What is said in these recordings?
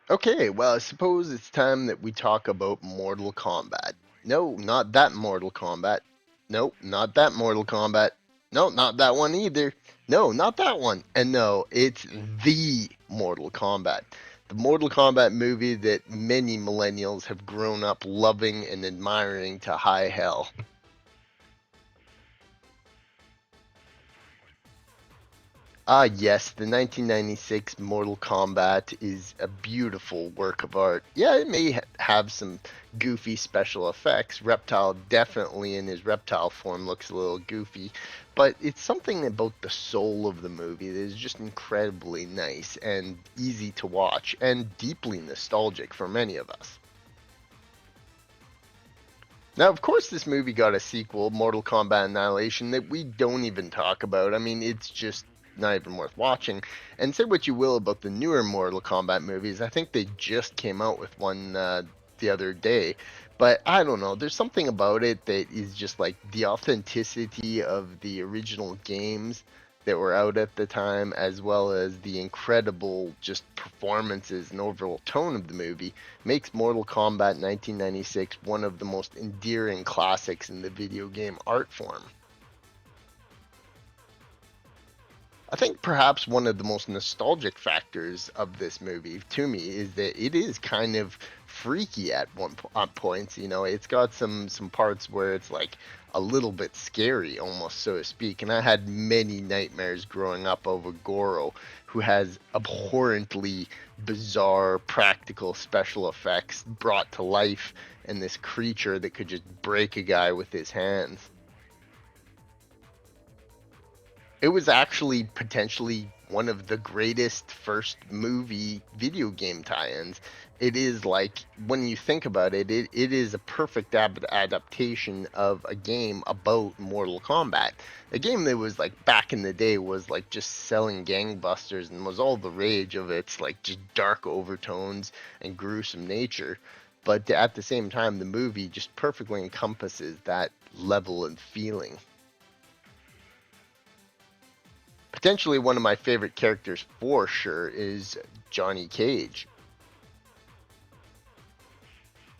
Okay, well, I suppose it's time that we talk about Mortal Kombat. No, not that Mortal Kombat. No, not that Mortal Kombat. No, not that one either. No, not that one. And no, it's the Mortal Kombat. The Mortal Kombat movie that many millennials have grown up loving and admiring to high hell. Ah, yes, the 1996 Mortal Kombat is a beautiful work of art. Yeah, it may have some goofy special effects. Reptile definitely in his reptile form looks a little goofy, but it's something about the soul of the movie that is just incredibly nice and easy to watch and deeply nostalgic for many of us. Now, of course, this movie got a sequel, Mortal Kombat Annihilation, that we don't even talk about. I mean, it's just not even worth watching. And say what you will about the newer Mortal Kombat movies, I think they just came out with one the other day. But I don't know, there's something about it that is just like the authenticity of the original games that were out at the time, as well as the incredible just performances and overall tone of the movie, makes Mortal Kombat 1996 one of the most endearing classics in the video game art form. I think perhaps one of the most nostalgic factors of this movie to me is that it is kind of freaky at points. You know, it's got some parts where it's like a little bit scary, almost so to speak. And I had many nightmares growing up over Goro, who has abhorrently bizarre practical special effects brought to life, and this creature that could just break a guy with his hands. It was actually potentially one of the greatest first movie video game tie-ins. It is like, when you think about it, it is a perfect adaptation of a game about Mortal Kombat. A game that was like back in the day was like just selling gangbusters and was all the rage of its like just dark overtones and gruesome nature. But at the same time, the movie just perfectly encompasses that level and feeling. Potentially one of my favorite characters for sure is Johnny Cage.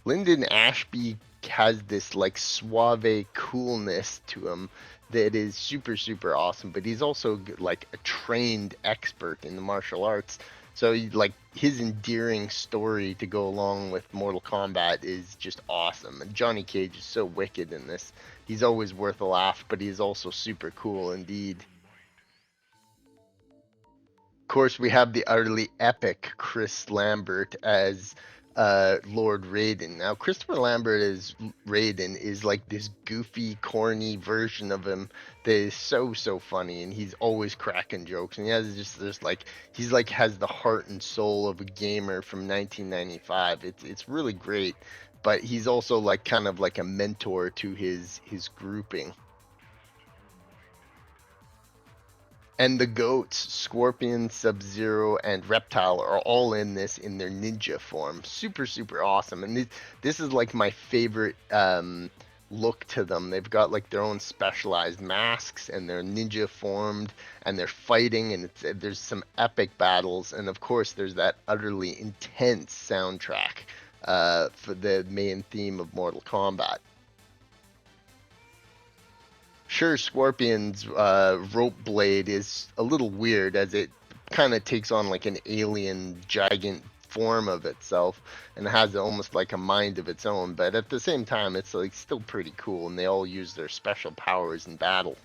Lyndon Ashby has this like suave coolness to him that is super awesome, but he's also like a trained expert in the martial arts. So like his endearing story to go along with Mortal Kombat is just awesome. And Johnny Cage is so wicked in this. He's always worth a laugh, but he's also super cool indeed. Course, we have the utterly epic Chris Lambert as Lord Raiden. Now, Christopher Lambert as Raiden is like this goofy, corny version of him that is so funny, and he's always cracking jokes. And he has just this like he's like has the heart and soul of a gamer from 1995. It's really great, but he's also like kind of like a mentor to his grouping. And the goats, Scorpion, Sub-Zero, and Reptile are all in this in their ninja form. Super awesome. And this is like my favorite look to them. They've got like their own specialized masks and they're ninja formed and they're fighting and there's some epic battles. And of course, there's that utterly intense soundtrack for the main theme of Mortal Kombat. Sure, Scorpion's rope blade is a little weird as it kind of takes on like an alien giant form of itself and has almost like a mind of its own, but at the same time it's like still pretty cool and they all use their special powers in battle.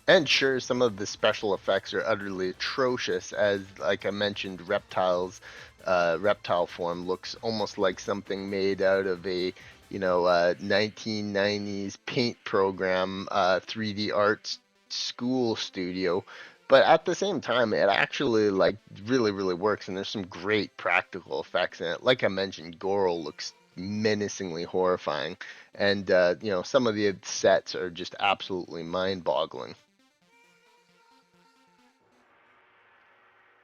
And sure, some of the special effects are utterly atrocious as like I mentioned, reptile form looks almost like something made out of a 1990s paint program 3D art school studio, but at the same time it actually like really works and there's some great practical effects in it. Like I mentioned, Goro looks menacingly horrifying, and some of the sets are just absolutely mind-boggling.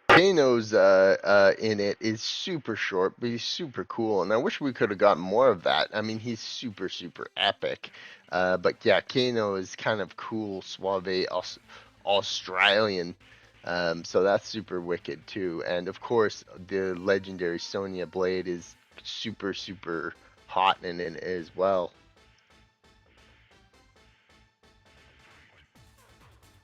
Kano's in it is super short, but he's super cool, and I wish we could have gotten more of that. I mean, he's super epic. But yeah, Kano is kind of cool, suave Australian. So that's super wicked too. And of course, the legendary Sonya Blade is super, super hot in it as well.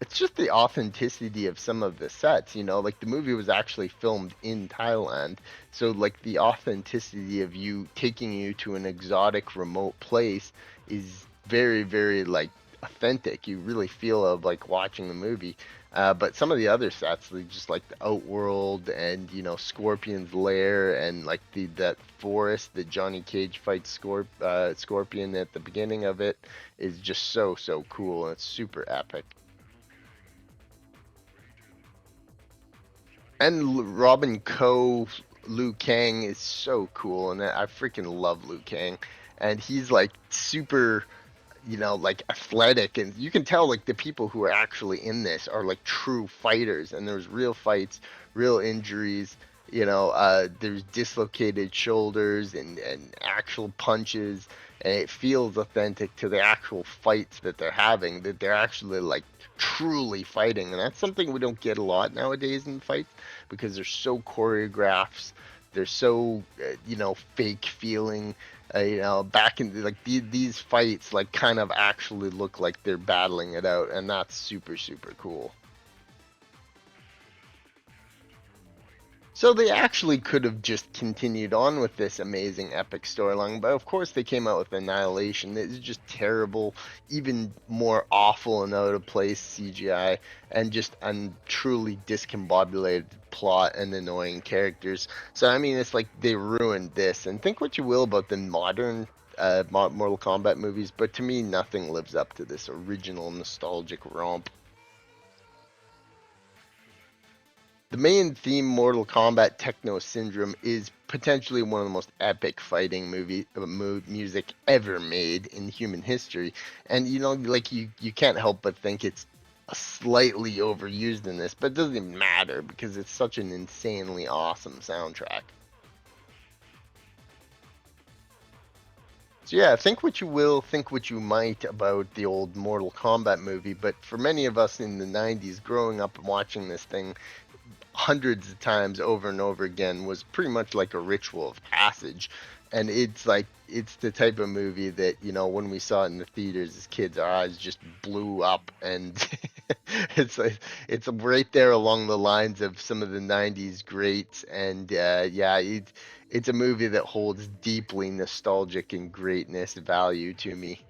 It's just the authenticity of some of the sets, like the movie was actually filmed in Thailand. So like the authenticity of you taking you to an exotic remote place is very, very like authentic. You really feel of like watching the movie. But some of the other sets, like just like the Outworld and Scorpion's lair and like the that forest that Johnny Cage fights Scorpion at the beginning of it is just so so cool and it's super epic. And Robin Ko, Liu Kang is so cool, and I freaking love Liu Kang. And he's like super, like athletic, and you can tell like the people who are actually in this are like true fighters, and there's real fights, real injuries. There's dislocated shoulders and actual punches, and it feels authentic to the actual fights that they're having. That they're actually like truly fighting, and that's something we don't get a lot nowadays in fights because they're so choreographed, they're so fake feeling. Back in like these fights, like kind of actually look like they're battling it out, and that's super super cool. So they actually could have just continued on with this amazing epic storyline, but of course they came out with Annihilation. It's just terrible, even more awful and out of place CGI, and just a truly discombobulated plot and annoying characters. So I mean, it's like they ruined this. And think what you will about the modern Mortal Kombat movies, but to me, nothing lives up to this original nostalgic romp. The main theme, Mortal Kombat Techno Syndrome, is potentially one of the most epic fighting music ever made in human history. And like you can't help but think it's slightly overused in this, but it doesn't even matter because it's such an insanely awesome soundtrack. So yeah, think what you will, think what you might about the old Mortal Kombat movie, but for many of us in the 90s growing up and watching this thing, hundreds of times over and over again was pretty much like a ritual of passage. And it's like it's the type of movie that when we saw it in the theaters as kids, our eyes just blew up, and it's like it's right there along the lines of some of the 90s greats. And yeah, it's a movie that holds deeply nostalgic and greatness value to me.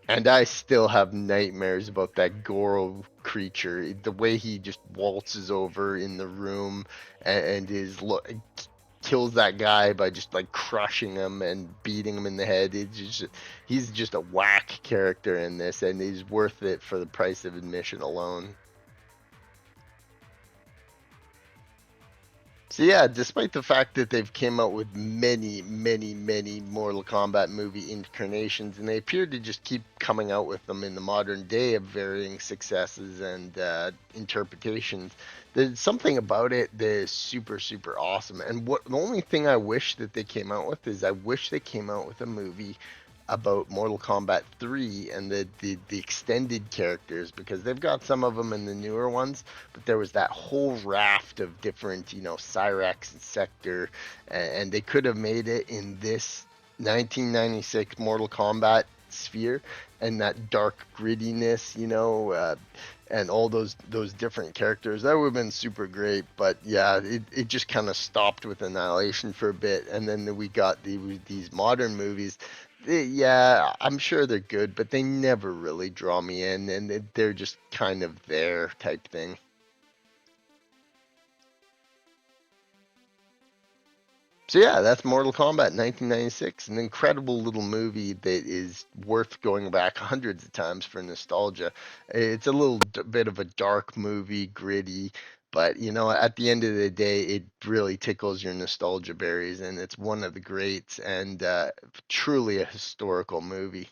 And I still have nightmares about that Goro creature. The way he just waltzes over in the room and kills that guy by just like crushing him and beating him in the head. He's just a whack character in this, and he's worth it for the price of admission alone. So yeah, despite the fact that they've came out with many, many, many Mortal Kombat movie incarnations, and they appear to just keep coming out with them in the modern day of varying successes and interpretations, there's something about it that is super, super awesome. And what the only thing I wish that they came out with is I wish they came out with a movie about Mortal Kombat 3 and the extended characters, because they've got some of them in the newer ones, but there was that whole raft of different, Cyrax and Sector, and they could have made it in this 1996 Mortal Kombat sphere and that dark grittiness, and all those different characters. That would have been super great, but yeah, it just kind of stopped with Annihilation for a bit, and then we got these modern movies. Yeah, I'm sure they're good, but they never really draw me in, and they're just kind of there type thing. So yeah, that's Mortal Kombat 1996, an incredible little movie that is worth going back hundreds of times for nostalgia. It's a little bit of a dark movie, gritty, but at the end of the day, it really tickles your nostalgia berries, and it's one of the greats and truly a historical movie.